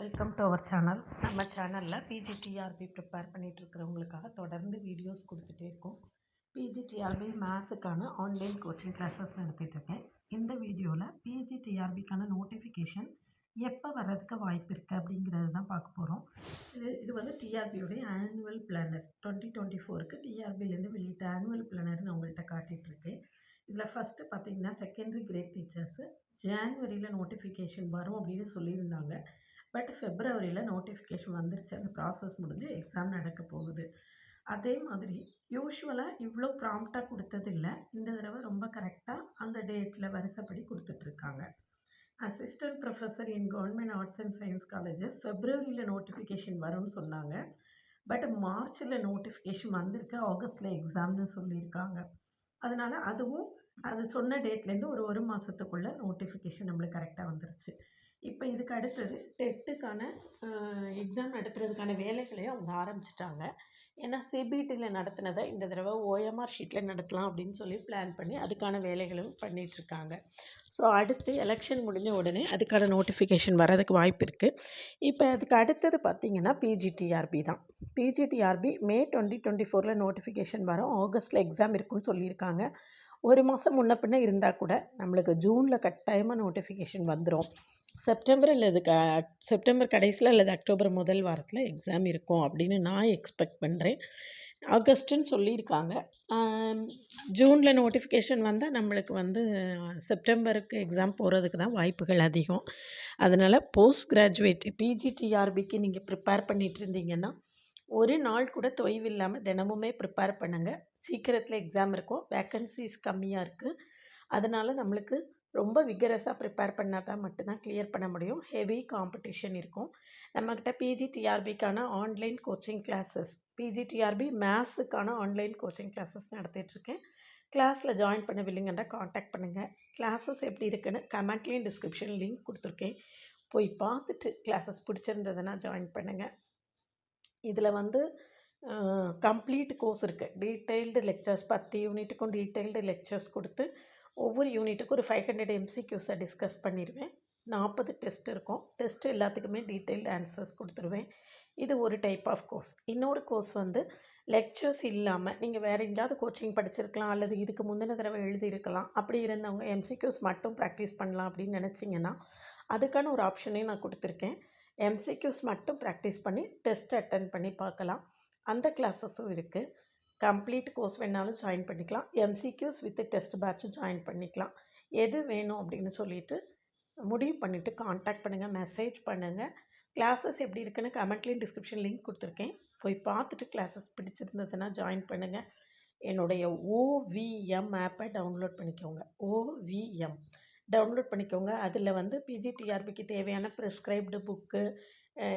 Welcome to our channel. நம்ம சேனலில் PGTRB prepare பண்ணிகிட்ருக்கிறவங்களுக்காக தொடர்ந்து வீடியோஸ் கொடுத்துட்டே இருக்கோம். பிஜிடிஆர்பி மேத்ஸுக்கான ஆன்லைன் கோச்சிங் கிளாஸஸ் நடத்திட்டுருக்கேன். இந்த வீடியோவில் பிஜிடிஆர்பிக்கான நோட்டிஃபிகேஷன் எப்போ வர்றதுக்கு வாய்ப்பு இருக்குது அப்படிங்கிறது தான் பார்க்க போகிறோம். இது வந்து டிஆர்பியோடைய ஆனுவல் பிளானர் 2024க்கு டிஆர்பிலேருந்து வெளியிட்ட ஆனுவல் பிளானர்னு அவங்கள்ட்ட காட்டிகிட்ருக்கேன். இதில் ஃபஸ்ட்டு பார்த்தீங்கன்னா செகண்டரி கிரேட் டீச்சர்ஸு ஜான்வரியில் நோட்டிஃபிகேஷன் வரும் அப்படின்னு சொல்லியிருந்தாங்க. பட் ஃபெப்ரவரியில் நோட்டிஃபிகேஷன் வந்துருச்சு. அந்த ப்ராசஸ் முடிஞ்சு எக்ஸாம் நடக்க போகுது. அதே மாதிரி யூஷுவலாக இவ்வளோ ப்ராம்ப்டாக கொடுத்ததில்ல. இந்த தடவை ரொம்ப கரெக்டாக அந்த டேட்டில் வரிசைப்படி கொடுத்துட்ருக்காங்க. Assistant professor in government arts and science colleges ஃபெப்ரவரியில் நோட்டிஃபிகேஷன் வரும்னு சொன்னாங்க. பட் மார்ச்சில் நோட்டிஃபிகேஷன் வந்திருக்கு. ஆகஸ்ட்டில் எக்ஸாம்னு சொல்லியிருக்காங்க. அதனால் அதுவும் அது சொன்ன டேட்லேருந்து ஒரு மாதத்துக்குள்ளே நோட்டிஃபிகேஷன் நம்மளுக்கு கரெக்டாக வந்துருச்சு. இப்போ இதுக்கு அடுத்தது டெட்டுக்கான எக்ஸாம் நடத்துறதுக்கான வேலைகளையும் அவங்க ஆரம்பிச்சிட்டாங்க. ஏன்னா சிபிடியில் நடத்தினதை இந்த தடவை ஓஎம்ஆர் ஷீட்டில் நடத்தலாம் அப்படின்னு சொல்லி பிளான் பண்ணி அதுக்கான வேலைகளும் பண்ணிகிட்ருக்காங்க. ஸோ அடுத்து எலெக்ஷன் முடிஞ்ச உடனே அதுக்கான நோட்டிஃபிகேஷன் வர்றதுக்கு வாய்ப்பு இருக்குது. இப்போ அதுக்கு அடுத்தது பார்த்திங்கன்னா பிஜிடிஆர்பி தான். பிஜிடிஆர்பி மே 2024 நோட்டிஃபிகேஷன் வரும். ஆகஸ்ட்டில் எக்ஸாம் இருக்குன்னு சொல்லியிருக்காங்க. ஒரு மாதம் முன்ன பின்ன இருந்தால் கூட நம்மளுக்கு ஜூனில் கட்டாயமாக நோட்டிஃபிகேஷன் வந்துடும். செப்டம்பர் அல்லது செப்டம்பர் கடைசியில் அல்லது அக்டோபர் முதல் வாரத்தில் எக்ஸாம் இருக்கும் அப்படின்னு நான் எக்ஸ்பெக்ட் பண்ணுறேன். ஆகஸ்ட்டுன்னு சொல்லியிருக்காங்க. ஜூனில் நோட்டிஃபிகேஷன் வந்தால் நம்மளுக்கு வந்து செப்டம்பருக்கு எக்ஸாம் போகிறதுக்கு தான் வாய்ப்புகள் அதிகம். அதனால் போஸ்ட் கிராஜுவேட் பிஜிடிஆர்பிக்கு நீங்கள் ப்ரிப்பேர் பண்ணிகிட்டு இருந்தீங்கன்னா ஒரு நாள் கூட தொய்வு இல்லாமல் தினமுமே ப்ரிப்பேர் பண்ணுங்கள். சீக்கிரத்தில் எக்ஸாம் இருக்கும். வேக்கன்சிஸ் கம்மியாக இருக்குது. அதனால் நம்மளுக்கு ரொம்ப விகரஸாக ப்ரிப்பேர் பண்ணால் தான் மட்டும்தான் கிளியர் பண்ண முடியும். ஹெவி காம்படிஷன் இருக்கும். நம்மக்கிட்ட பிஜிடிஆர்பிக்கான ஆன்லைன் கோச்சிங் கிளாஸஸ், பிஜிடிஆர்பி மேத்ஸுக்கான ஆன்லைன் கோச்சிங் கிளாஸஸ் நடத்திட்டுருக்கேன். கிளாஸில் ஜாயின் பண்ண வில்லிங்கன்னா காண்டாக்ட் பண்ணுங்கள். கிளாஸஸ் எப்படி இருக்குன்னு கமெண்ட்லேயும் டிஸ்கிரிப்ஷன் லிங்க் கொடுத்துருக்கேன். போய் பார்த்துட்டு கிளாஸஸ் பிடிச்சிருந்ததுன்னா ஜாயின் பண்ணுங்கள். இதில் வந்து கம்ப்ளீட் கோர்ஸ் இருக்குது. டீட்டெயில்டு லெக்சர்ஸ் 10 யூனிட்டுக்கும் டீட்டெயில்டு லெக்சர்ஸ் கொடுத்து ஒவ்வொரு யூனிட்டுக்கும் ஒரு 500 எம்சிக்யூஸை டிஸ்கஸ் பண்ணிடுவேன். 40 டெஸ்ட் இருக்கும். டெஸ்ட் எல்லாத்துக்குமே டீட்டெயில்டு ஆன்சர்ஸ் கொடுத்துருவேன். இது ஒரு டைப் ஆஃப் கோர்ஸ். இன்னொரு கோர்ஸ் வந்து லெக்சர்ஸ் இல்லாமல் நீங்கள் வேறு எங்கேயாவது கோச்சிங் படிச்சிருக்கலாம் அல்லது இதுக்கு முந்தின தடவை எழுதியிருக்கலாம். அப்படி இருந்தவங்க எம்சிக்யூஸ் மட்டும் ப்ராக்டிஸ் பண்ணலாம் அப்படின்னு நினச்சிங்கன்னா அதுக்கான ஒரு ஆப்ஷனையும் நான் கொடுத்துருக்கேன். எம்சிக்யூஸ் மட்டும் ப்ராக்டிஸ் பண்ணி டெஸ்ட் அட்டன் பண்ணி பார்க்கலாம். அந்த கிளாஸஸும் இருக்குது. கம்ப்ளீட் கோர்ஸ் வேணாலும் ஜாயின் பண்ணிக்கலாம். எம்சிக்யூஸ் வித் டெஸ்ட் பேட்சும் ஜாயின் பண்ணிக்கலாம். எது வேணும் அப்படின்னு சொல்லிவிட்டு முடிவு பண்ணிவிட்டு காண்டாக்ட் பண்ணுங்கள், மெசேஜ் பண்ணுங்கள். கிளாஸஸ் எப்படி இருக்குன்னு கமெண்ட்லேயும் டிஸ்கிரிப்ஷன் லிங்க் கொடுத்துருக்கேன். போய் பார்த்துட்டு கிளாஸஸ் பிடிச்சிருந்ததுன்னா ஜாயின் பண்ணுங்கள். என்னுடைய ஓவிஎம் ஆப்பை டவுன்லோட் பண்ணிக்கோங்க. ஓவிஎம் டவுன்லோட் பண்ணிக்கோங்க. அதில் வந்து பிஜிடிஆர்பிக்கு தேவையான ப்ரிஸ்கிரைப்டு புக்கு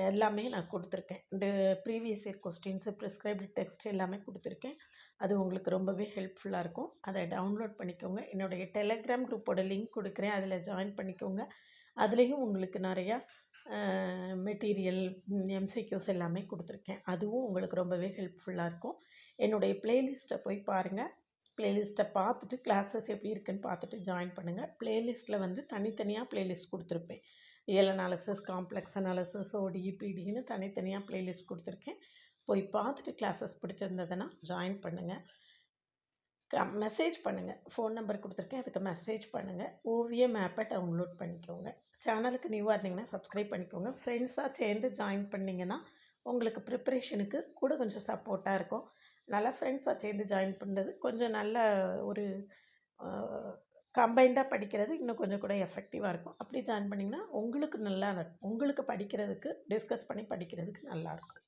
எல்லாமே நான் கொடுத்துருக்கேன். இந்த previous year questions, prescribed text எல்லாமே கொடுத்துருக்கேன். அது உங்களுக்கு ரொம்பவே ஹெல்ப்ஃபுல்லாக இருக்கும். அதை டவுன்லோட் பண்ணிக்கோங்க. என்னுடைய டெலகிராம் குரூப்போட லிங்க் கொடுக்குறேன். அதில் ஜாயின் பண்ணிக்கோங்க. அதுலேயும் உங்களுக்கு நிறையா மெட்டீரியல், எம்சிக்யூஸ் எல்லாமே கொடுத்துருக்கேன். அதுவும் உங்களுக்கு ரொம்பவே ஹெல்ப்ஃபுல்லாக இருக்கும். என்னுடைய ப்ளேலிஸ்ட்டை போய் பாருங்கள். ப்ளேலிஸ்ட்டை பார்த்துட்டு கிளாஸஸ் எப்படி இருக்குன்னு பார்த்துட்டு ஜாயின் பண்ணுங்கள். ப்ளேலிஸ்ட்டில் வந்து தனித்தனியாக ப்ளேலிஸ்ட் கொடுத்துருப்பேன். Real analysis, complex analysis, ODE, பிடின்னு தனித்தனியாக ப்ளேலிஸ்ட் கொடுத்துருக்கேன். போய் பார்த்துட்டு கிளாஸஸ் பிடிச்சிருந்ததுன்னா ஜாயின் பண்ணுங்கள். மெசேஜ் பண்ணுங்கள். ஃபோன் நம்பர் கொடுத்துருக்கேன். அதுக்கு மெசேஜ் பண்ணுங்கள். ஓவிஎம் ஆப்பை டவுன்லோட் பண்ணிக்கோங்க. சேனலுக்கு நியூவாக இருந்தீங்கன்னா சப்ஸ்கிரைப் பண்ணிக்கோங்க. ஃப்ரெண்ட்ஸாக சேர்ந்து ஜாயின் பண்ணிங்கன்னா உங்களுக்கு ப்ரிப்பரேஷனுக்கு கூட கொஞ்சம் சப்போர்ட்டாக இருக்கும். நல்லா ஃப்ரெண்ட்ஸாக சேர்ந்து ஜாயின் பண்ணுறது கொஞ்சம் நல்ல ஒரு கம்பைண்டாக படிக்கிறது இன்னும் கொஞ்சம் கூட எஃபெக்டிவாக இருக்கும். அப்படி ஜாயின் பண்ணிங்கன்னா உங்களுக்கு நல்லா இருக்கும். உங்களுக்கு படிக்கிறதுக்கு டிஸ்கஸ் பண்ணி படிக்கிறதுக்கு நல்லாயிருக்கும்.